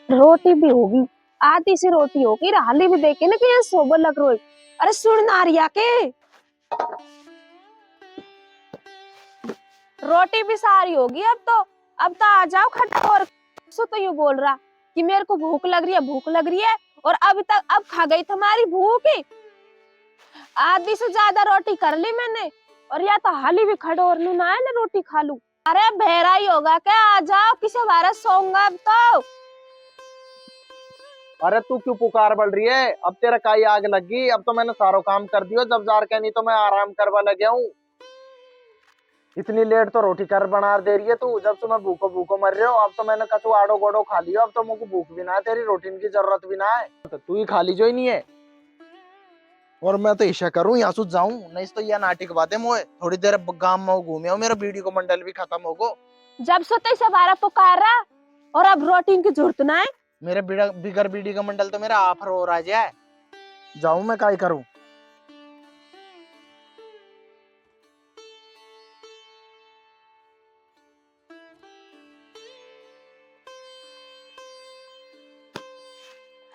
रोटी भी होगी, आधी सी रोटी होगी, हाली भी देखे ना कि ये सोबर लग रही। अरे सुन ना रिया के, रोटी भी सारी होगी अब तो आ जाओ खट्टा। और सो तो यूं बोल रहा कि मेरे को भूख लग रही है, भूख लग रही है, और अब खा गई तुम्हारी भूख ही। आधी से ज्यादा रोटी कर ली मैंने, और या तो हाली भी खड़ो और नू ना है ना रोटी खा लू। अरे बहरा ही होगा क्या, आ जाओ, किसे बारे सोऊंगा अब तो। अरे तू क्यों पुकार बढ़ रही है? अब तेरा काई आग लगी। अब तो मैंने सारो काम कर दियो, जब जार के नहीं तो मैं आराम करवा लगे हूँ। इतनी लेट तो रोटी कर बना दे रही है तू, जब से मैं भूखो भूखो मर रहे हो। अब तो मैंने कचू आड़ो गोड़ो खा लियो, अब तो मुझको भूख भी ना है, तेरी रोटी की जरूरत भी ना है। तो तू ही खा ली जो ही नहीं है। और मैं तो ईशा करूँ यहाँ से जाऊं, नहीं तो यह नाटक बातें मोए थोड़ी देर गांव में घूमे हो, मेरा वीडियो को मंडल भी खत्म होगो। जब से तो इसे बारह पुकार रहा, और अब रोटी की जरूरत ना है। मेरे बिगर बीडी का मंडल तो मेरा आफर हो रहा है। जाऊं मैं काय करूं।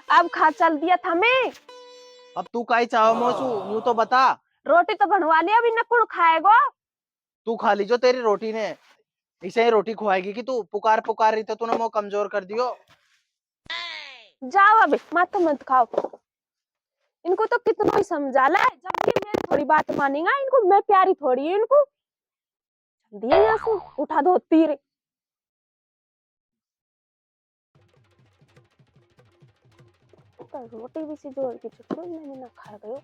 अब खा चल दिया था मैं। अब तू काय चाहो मोसू, यूं तो बता। रोटी तो बनवा लिया, अभी नकुल खाएगो। तू खा ली जो तेरी रोटी ने, इसे ही रोटी खुआएगी कि तू पुकार पुकार रही तो तूने मुंह कमजोर कर दियो। जाओ अभी, मत खाओ। इनको तो कितना ही समझा ला है, जब ये मेरी थोड़ी बात मानेगा, इनको मैं प्यारी थोड़ी है इनको। दिए यहाँ से उठा दो तीर। तो रोटी भी सी जोर की चुटकी मैंने ना खा गयो।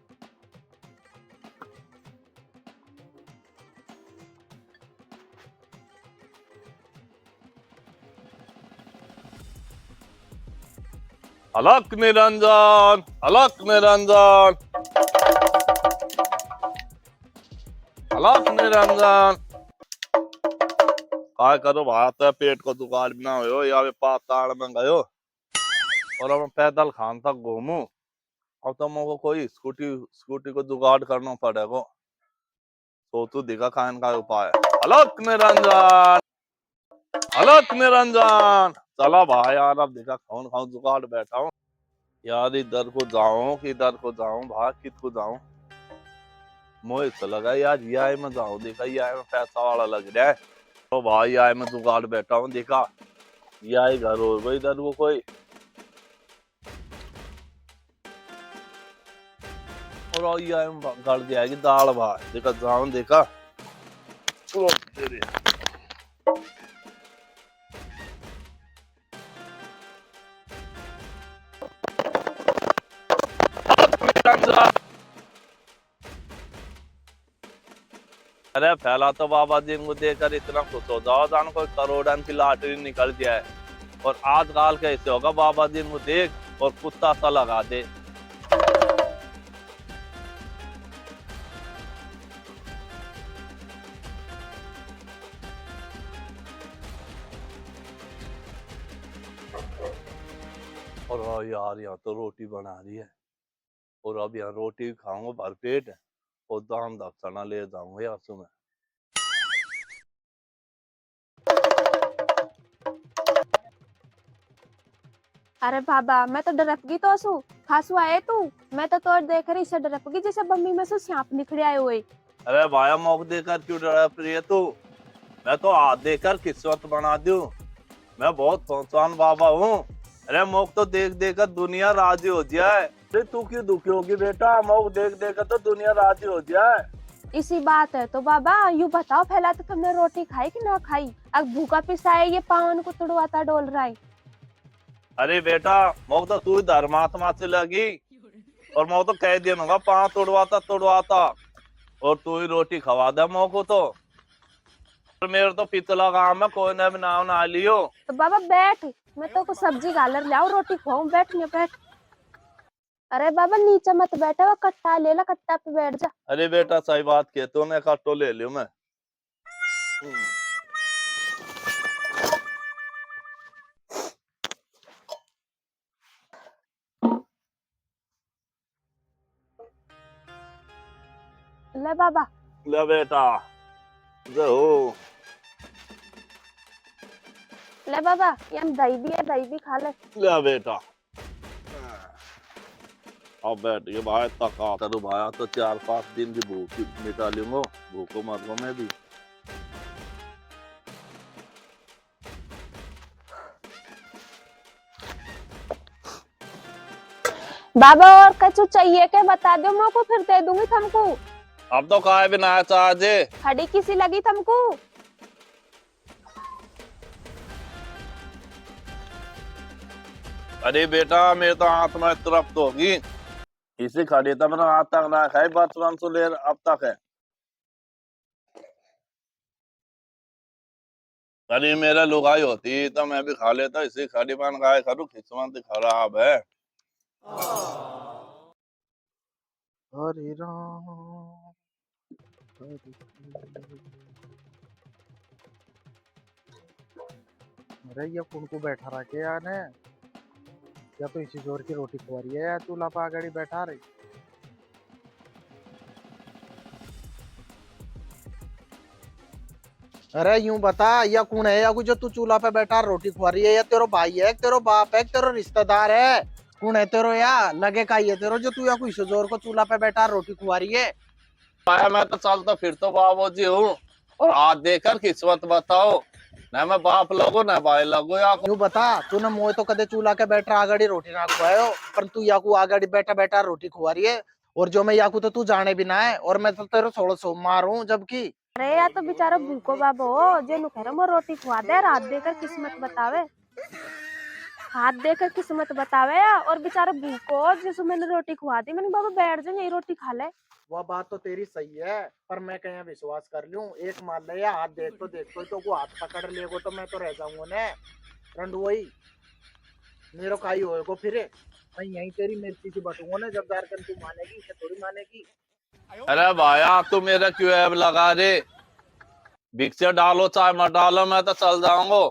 अलक निरंजन, अलक निरंजन, अलक निरंजन। काय करो भात है, पेट को दुकान ना हो या वे पाताल में गयो, और अब मैं पैदल खान तक घूमू। अब तो मुझको कोई स्कूटी स्कूटी को जुगाड़ करना पड़ेगा। तो तू दिखा खान का उपाय। अलक निरंजन, अलक निरंजन। चला भाई यार, अब दिखा कौन खाऊं, जुगाड़ बैठा हूँ यार। इधर को जाऊं कि इधर को जाऊं, भाग कित को जाऊं। मोहित तो लगा यार ये में जाऊं, देखा ये में पैसा वाला लग रहा है। तो भाई ये में जुगाड़ बैठा हूँ, देखा ये घर होगा इधर को कोई। और ये में गड़ जाएगी दाल भात, देखा जाऊं, देखा। ओ तेरे अरे फैला तो बाबा जी को देखकर इतना खुश हो जाओ जान कोई करोड़ों की लॉटरी निकल जाए। और आजकल कैसे होगा, बाबा जी को देख और कुत्ता सा लगा दे। और यार यहाँ तो रोटी बना रही है, और अब यहाँ रोटी खाऊंगा भरपेट, और दाम दक्षिणा ले जाऊंगा यार सुबह। अरे बाबा, मैं तो डरपगी तो सू खासू आए तू। मैं तो तोड़ देख रही से डरपगी, जैसे बम्मी में से सांप निकले आए हुए। अरे भाया मौक देकर क्यों डरा प्रिय तू? मैं तो हाथ देकर किस्मत बना दूं। मैं बहुत पहचान बाबा हूँ। अरे मौक तो देख देकर दुनिया राजी हो जाए। अरे तू क्यों दुखी होगी बेटा, मौक देख देकर तो दुनिया राजी हो जाए। इसी बात है तो बाबा, यूँ बताओ, पहला तो तुमने रोटी खाई कि ना खाई? अब भूखा पिसाए ये पावन को तुड़वाता डोल रहा है। अरे बेटा मौक तो तू धर्मात्मा से लगी, और मैं तो कह दिया ना पाँव तोड़वाता तोड़वाता, और तू ही रोटी खवा दे मौ को तो। और मेरे तो पिछला काम है, कोई ने भी नाम ना लियो। तो बाबा बैठ, मैं तो कुछ सब्जी गालर ले आओ, रोटी खुआऊं, बैठ नहीं बैठ। अरे बाबा नीचे मत बैठा, वो कट्टा ले ला, कट्टा पे बैठ जा। अरे बेटा सही बात कह, तो मैं काटो ले लियो मैं। ले बाबा। ले बेटा जो ले बाबा, ये हम दही भी है, दही भी खा ले। ले बेटा, अब बैठ ये भाई तक आता तो भाई तो 4-5 दिन की भूख मिटा लूंगा, भूखो मर रहा मैं भी। बाबा और कछु चाहिए क्या बता दो मेरे को, फिर दे दूंगी तुमको। अब तो खाए भी ना चाहे। खड़ी किसी लगी तुमको? अरे बेटा मेरे तो हाथ में तरफ तो होगी, इसी खड़ी था मेरा हाथ तक ना खाई बचपन से ले अब तक है। अरे मेरा लुगाई होती तो मैं भी खा लेता, इसी खड़ी पान खाए करूँ, किस्मत खराब है। हरे राम हरे अरे ये कौन को बैठा रहा के यार ने, या तो इसी जोर की रोटी खवा रही है या चूल्हा पे आगड़ी बैठा रही। अरे यूं बता या कौन है, या जो तू चूल्हा पे बैठा रोटी खवा रही है, या तेरो भाई है, तेरो बाप है, तेरो रिश्तेदार है, कौन है तेरो, या लगे का ये तेरो जो तू या कोई जोर को चूल्हा पे बैठा रोटी खवा रही है। मैं तो चलता फिर तो बाबू जी हूँ, और आज देखकर किस्मत बताओ, ना मैं बाप लगो ना भाई लगो। या यूं बता तूने मोए तो कदे चूल्हा के बैठा आगड़ी रोटी ना खुआयो, पर तू याकू आगड़ी बैठा बैठा रोटी खुआ रही है, और जो मैं याकू तो तू जाने भी ना है, और मैं तो तेरे 1600 मारूं जबकि। अरे यार तो बेचारा भूखो बाबा हो, जे नु कह रहा रोटी खुआ दे, रात देकर किस्मत बतावे, हाथ देकर किस्मत बतावे यार। और बेचारा भूखो जिसको मैंने रोटी खुआ दी, मैंने बाबा बैठ जा यही रोटी खा ले। वह बात तो तेरी सही है, पर मैं कहीं विश्वास कर लूं, एक मान ले या हाथ देख तो को हाथ पकड़ लेगो तो मैं तो रह जाऊंगा ने रंडू वही मेरे काई होएगो, फिर मैं यहीं तेरी मिर्ची की बटूंगा ना, जब जारकन तू मानेगी इसे थोड़ी मानेगी। अरे भाया तू मेरा क्यों ऐब लगा रे, भिक्षा डालो चाहे मत डालो मैं तो चल जाऊंगा।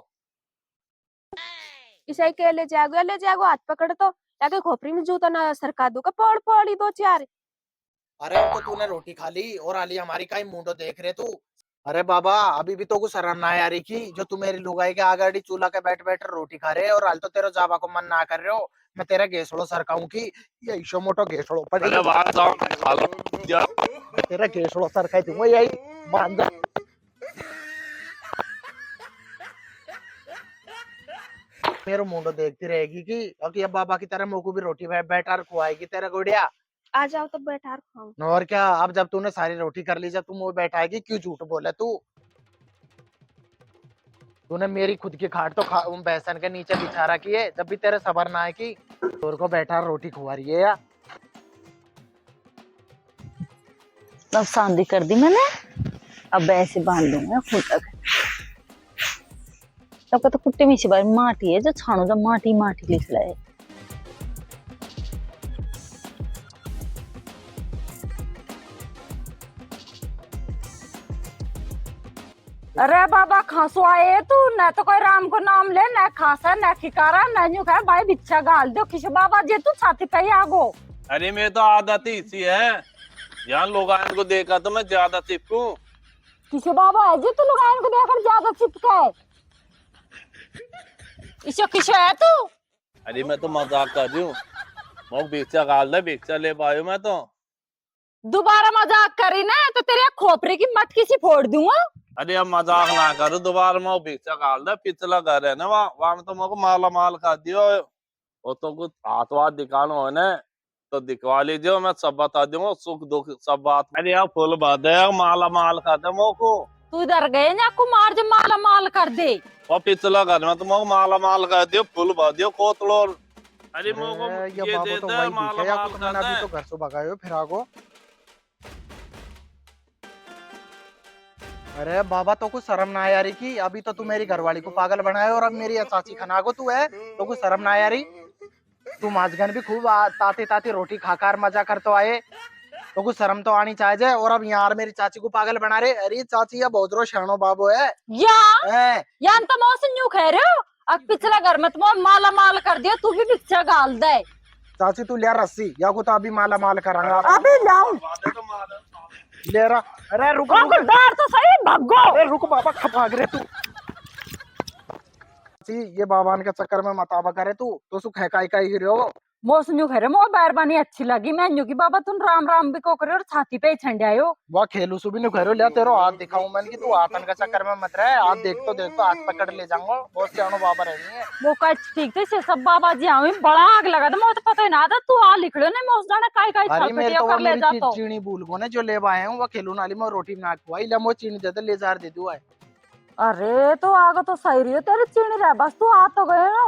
इसे के ले जागो हाथ पकड़ तो जाके खोपड़ी में जूता ना सरका दूंगा, पौड़ पौड़ी 2-4। अरे अब तो तूने रोटी खा ली और आली हमारी काई मुंडो देख रहे तू। अरे बाबा अभी भी तो कुछ शर्म ना आ रही की, जो तू मेरी लुगाई के आगाड़ी चूल्हा के बैठ बैठ रोटी खा रहे, और हाल तो तेरे जावा को मन ना कर रहे हो, मैं तेरा गेसड़ो सरकाऊं की, ये ईशो मोटो गेसड़ो पड़े अरे भाई तो तेरा गेसड़ो सरकाई दूंगा यही मान जा। मेरे मुंडो देखती रहेगी कि अब ये बाबा की तरह मोको भी रोटी बैठा खुआएगी तेरा गुड़िया। आ जाओ तो बैठा खाऊं। और क्या, अब जब तूने सारी रोटी कर ली, जब तू मुंह बैठाएगी क्यों झूठ बोले तू। तूने मेरी खुद की खाट तो बेसन के नीचे बिछा रखी है, जब भी तेरे सबर ना है कि तोर को बैठा रोटी खुआ रही है। या तब शादी कर दी मैंने, अब ऐसे बांध दूंगा खुद तक। तब तो कुट्टे में बार माटी है जो छानो, जब माटी माटी लिख रहा है। अरे बाबा खांसो आए तू, न तो कोई राम को नाम ले, न खासा न खिकारा न न्यू कह भाई भिक्षा गाल दो किस बाबा जे तू छाती पे ही आगो। अरे मेरी तो आदत ही इसी है, यहाँ लोग को देखा तो मैं ज्यादा चिपकू। किस बाबा है जे तू लोग को देखकर ज्यादा चिपका है, इसो किस है तू। अरे मैं तो मजाक कर रही हूँ, मैं भिक्षा गाल दे, भिक्षा ले पायो मैं तो। दोबारा मजाक करी ना तो तेरे खोपरे की मटकी सी फोड़ दूंगा। अरे अब मजाक ना करो, दोबारा मैं भिक्षा गाल दे, पिछला घर है ना वहाँ में तो मेरे माला माल खा दियो, वो तो कुछ हाथ वाथ दिखाना हो ना तो दिखवा लीजिए, मैं सब बता दूंगा, सुख दुख सब बात। अरे यार फुल बात है, माला माल खा दे मोको। तू इधर गए ना कुमार जो माला माल कर दे, और पिछला घर में तो मोको माला माल कर दियो, फुल भर दियो कोतलो। अरे मोको ये दे तो दे माला माल कर दे। अभी तो घर से भगायो फिर आगो। अरे बाबा तो कुछ शर्म ना आ रही की, अभी तो तू मेरी घरवाली को पागल बनाए और अब मेरी चाची खनागो तू है, तो कुछ शर्म ना आ रही। तू माजगन भी खूब ताती ताती रोटी खाकर मजा कर तो आए, तो कुछ शर्म तो आनी चाहिए। और अब यार मेरी चाची को पागल बना रहे। अरे चाची या बहुत रो शानो बाबू है यान तो मौसम न्यू कह रहे हो, अब पिछला घर में तुम माला माल कर दिया, तू भी भिक्षा गाल दे। चाची तू लिया रस्सी, या को तो अभी माला माल करांगा, अभी लाऊं ले रहा। अरे रुको तो सही भगो। अरे रुको बाबा, खपाग रहे तू। ये बाबान के चक्कर में मत आवा करे तू सुख है काई गिरो। मौसम खरे मो बैरबानी अच्छी लगी मैं की बाबा तुम राम राम भी को करे और छाती पे ही छंडायो। वह खेलू सुबह नु घरो लिया तेरो हाथ दिखाऊं मैंने कि तू हाथन के चक्कर में मत रहे। हाथ देख तो हाथ पकड़ ले जाऊंगा। बहुत सियानो बाबा रहनी है वो का ठीक थे से सब बाबा जी आवे बड़ा आग लगा था मुझे तो पता ही ना था तू आ लिखड़ो ने मौस जाने काई अरे मेरे छलपटिया तो कर ले जा तो। चीनी भूल गो ने जो ले आए हूं वो खेलू नाली में रोटी बना के ले मो चीनी दे ले जार दे दू। अरे तो आगे तो सही रही हो तेरी चीनी रह बस तू आ तो गए ना।